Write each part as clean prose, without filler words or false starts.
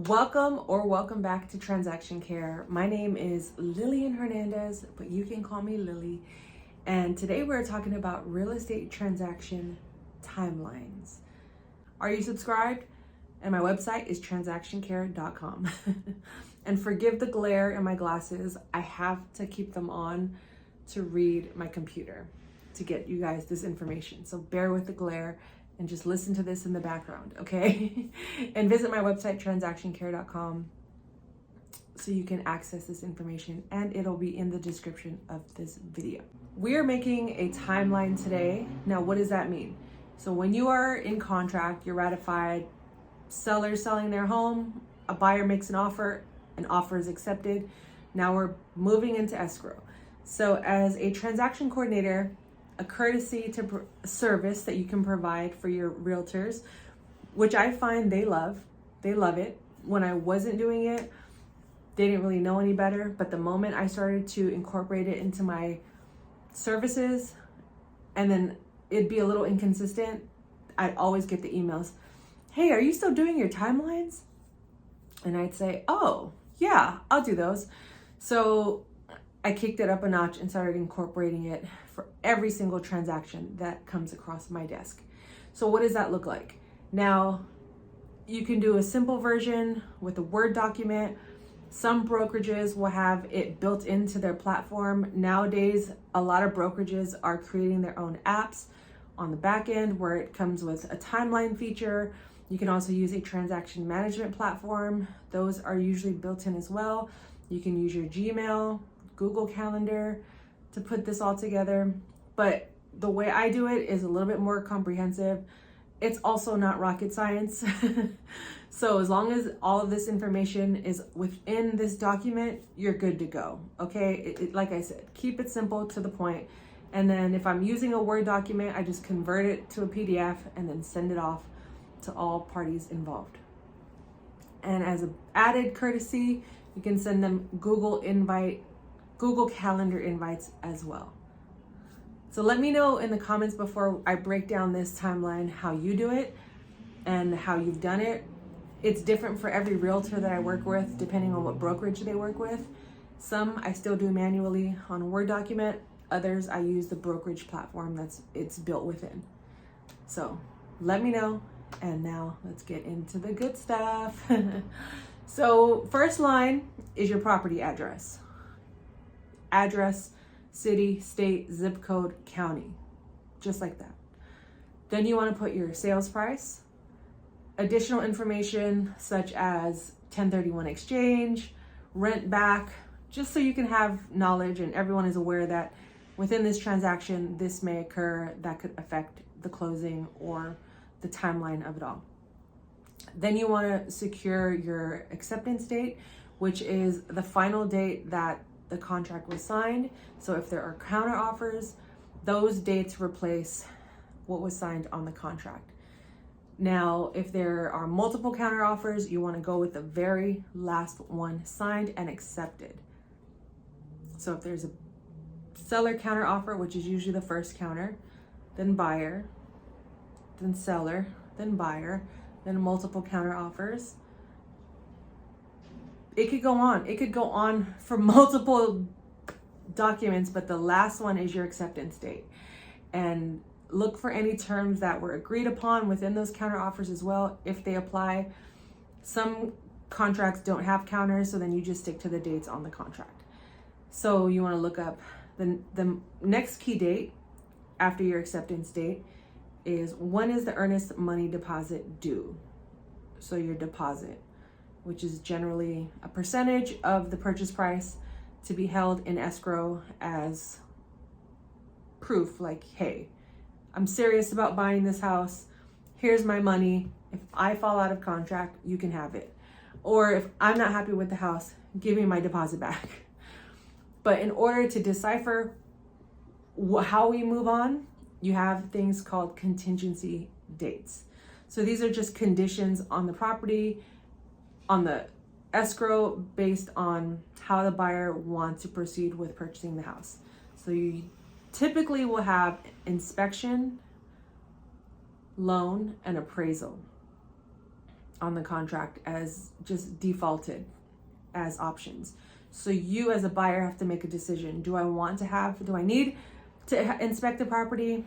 Welcome back to Transaction Care. My name is Lillian Hernandez, but you can call me Lily. And today we're talking about real estate transaction timelines. Are you subscribed? And my website is transactioncare.com. And forgive the glare in my glasses. I have to keep them on to read my computer to get you guys this information. So bear with the glare and just listen to this in the background, okay? And visit my website, transactioncare.com, so you can access this information, and it'll be in the description of this video. We are making a timeline today. Now, what does that mean? So when you are in contract, you're ratified, seller selling their home, a buyer makes an offer is accepted. Now we're moving into escrow. So as a transaction coordinator, a courtesy to service that you can provide for your realtors, which I find they love. They love it. When I wasn't doing it, they didn't really know any better. But the moment I started to incorporate it into my services, and then it'd be a little inconsistent, I'd always get the emails, "Hey, are you still doing your timelines?" And I'd say, "Oh, yeah, I'll do those." So I kicked it up a notch and started incorporating it for every single transaction that comes across my desk. So what does that look like? Now, you can do a simple version with a Word document. Some brokerages will have it built into their platform. Nowadays, a lot of brokerages are creating their own apps on the back end where it comes with a timeline feature. You can also use a transaction management platform. Those are usually built in as well. You can use your Gmail, Google Calendar to put this all together. But the way I do it is a little bit more comprehensive. It's also not rocket science. So as long as all of this information is within this document, you're good to go, okay? Like I said, keep it simple to the point. And then if I'm using a Word document, I just convert it to a PDF and then send it off to all parties involved. And as an added courtesy, you can send them Google Calendar invites as well. So let me know in the comments before I break down this timeline how you do it and how you've done it. It's different for every realtor that I work with, depending on what brokerage they work with. Some I still do manually on a Word document. Others I use the brokerage platform it's built within. So let me know. And now let's get into the good stuff. So first line is your property address. Address, city, state, zip code, county, just like that. Then you want to put your sales price, additional information such as 1031 exchange, rent back, just so you can have knowledge and everyone is aware that within this transaction, this may occur that could affect the closing or the timeline of it all. Then you want to secure your acceptance date, which is the final date that the contract was signed. So if there are counter offers, those dates replace what was signed on the contract. Now, if there are multiple counter offers, you want to go with the very last one signed and accepted. So if there's a seller counter offer, which is usually the first counter, then buyer, then seller, then buyer, then multiple counter offers. It could go on. It could go on for multiple documents, but the last one is your acceptance date. And look for any terms that were agreed upon within those counter offers as well, if they apply. Some contracts don't have counters, so then you just stick to the dates on the contract. So you want to look up the next key date after your acceptance date is when is the earnest money deposit due? So your deposit, which is generally a percentage of the purchase price to be held in escrow as proof, like, hey, I'm serious about buying this house. Here's my money. If I fall out of contract, you can have it. Or if I'm not happy with the house, give me my deposit back. But in order to decipher how we move on, you have things called contingency dates. So these are just conditions on the property, on the escrow, based on how the buyer wants to proceed with purchasing the house. So you typically will have inspection, loan, and appraisal. on the contract as just defaulted as options. So you as a buyer have to make a decision. Do I need to inspect the property?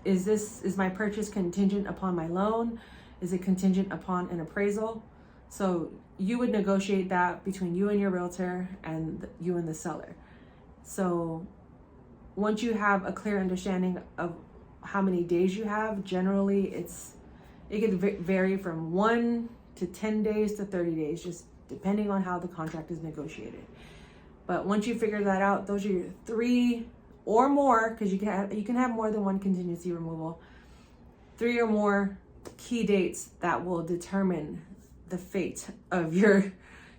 Is my purchase contingent upon my loan? Is it contingent upon an appraisal? So you would negotiate that between you and your realtor and you and the seller. So once you have a clear understanding of how many days you have, generally it can vary from 1 to 10 days to 30 days, just depending on how the contract is negotiated. But once you figure that out, those are your 3 or more, because you can have more than one contingency removal, 3 or more key dates that will determine the fate of your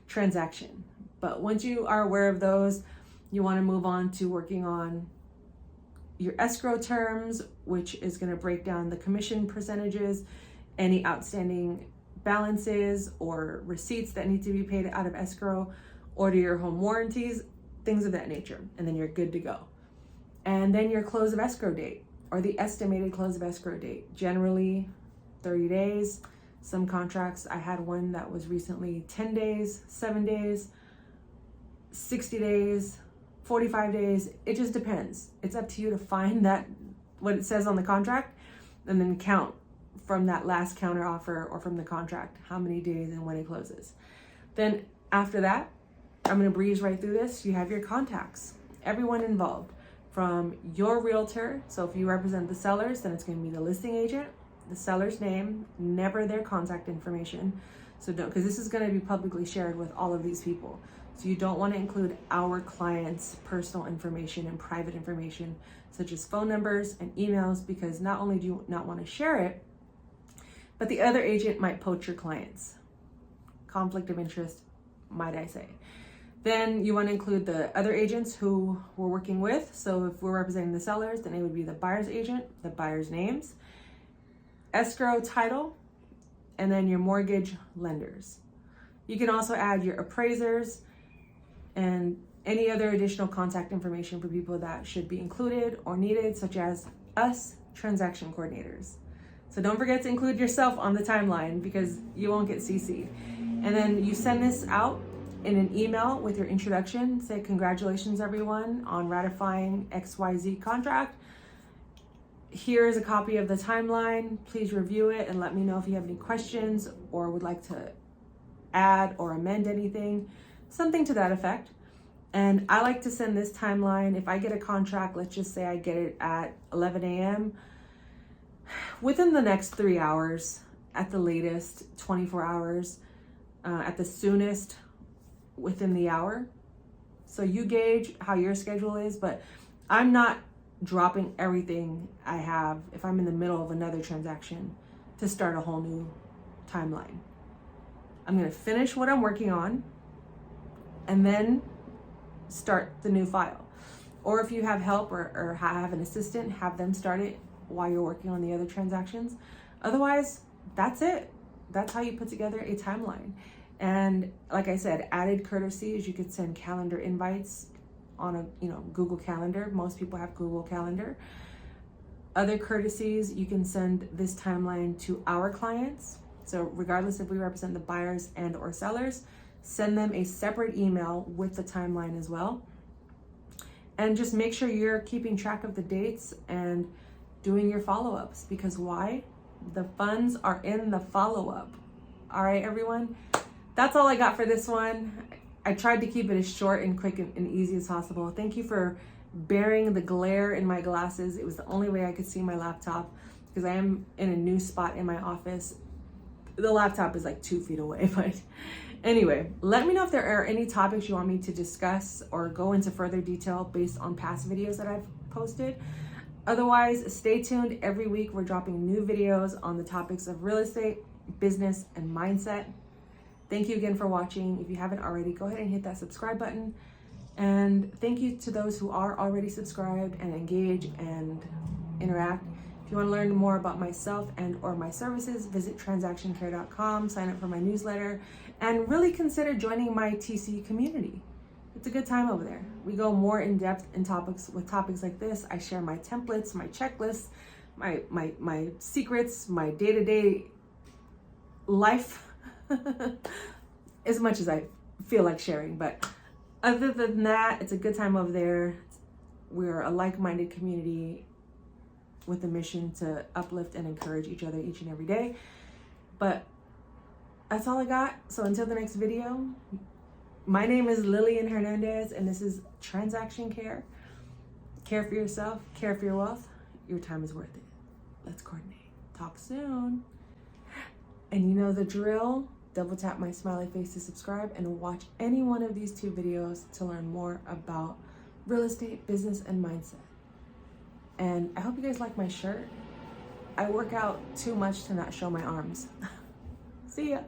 transaction. But once you are aware of those, you want to move on to working on your escrow terms, which is going to break down the commission percentages, any outstanding balances or receipts that need to be paid out of escrow, order your home warranties, things of that nature, and then you're good to go. And then your close of escrow date, or the estimated close of escrow date, generally 30 days. Some contracts, I had one that was recently 10 days, 7 days, 60 days, 45 days. It just depends. It's up to you to find that, what it says on the contract, and then count from that last counter offer or from the contract, how many days and when it closes. Then after that, I'm going to breeze right through this. You have your contacts, everyone involved, from your realtor. So if you represent the sellers, then it's going to be the listing agent, the seller's name, never their contact information. So don't, because this is going to be publicly shared with all of these people. So you don't want to include our clients' personal information and private information, such as phone numbers and emails, because not only do you not want to share it, but the other agent might poach your clients. Conflict of interest, might I say. Then you want to include the other agents who we're working with. So if we're representing the sellers, then it would be the buyer's agent, the buyer's names, escrow title, and then your mortgage lenders. You can also add your appraisers and any other additional contact information for people that should be included or needed, such as us, transaction coordinators. So don't forget to include yourself on the timeline, because you won't get CC'd. And then you send this out in an email with your introduction. Say, congratulations everyone on ratifying XYZ contract. Here is a copy of the timeline. Please review it and let me know if you have any questions or would like to add or amend anything, something to that effect. And I like to send this timeline. If I get a contract, let's just say I get it at 11 a.m., within the next 3 hours, at the latest 24 hours, at the soonest within the hour. So you gauge how your schedule is, but I'm not dropping everything I have if I'm in the middle of another transaction to start a whole new timeline. I'm going to finish what I'm working on and then start the new file. Or if you have help or have an assistant, have them start it while you're working on the other transactions. Otherwise, that's it. That's how you put together a timeline. And like I said, added courtesy is you could send calendar invites on a Google Calendar. Most people have Google Calendar. Other courtesies, you can send this timeline to our clients. So regardless if we represent the buyers and or sellers, send them a separate email with the timeline as well. And just make sure you're keeping track of the dates and doing your follow-ups, because why? The funds are in the follow-up. All right, everyone. That's all I got for this one. I tried to keep it as short and quick and easy as possible. Thank you for bearing the glare in my glasses. It was the only way I could see my laptop, because I am in a new spot in my office. The laptop is like 2 feet away, but anyway, let me know if there are any topics you want me to discuss or go into further detail based on past videos that I've posted. Otherwise, stay tuned. Every week we're dropping new videos on the topics of real estate, business, and mindset. Thank you again for watching. If you haven't already, go ahead and hit that subscribe button. And thank you to those who are already subscribed and engage and interact. If you want to learn more about myself and or my services, visit transactioncare.com, sign up for my newsletter, and really consider joining my TC community. It's a good time over there. We go more in depth in topics like this. I share my templates, my checklists, my secrets, my day-to-day life as much as I feel like sharing. But other than that, it's a good time over there. We're a like-minded community with a mission to uplift and encourage each other each and every day. But that's all I got. So until the next video, my name is Lillian Hernandez, and this is Transaction Care. Care for yourself, care for your wealth. Your time is worth it. Let's coordinate. Talk soon. And you know the drill. Double tap my smiley face to subscribe and watch any one of these 2 videos to learn more about real estate, business, and mindset. And I hope you guys like my shirt. I work out too much to not show my arms. See ya.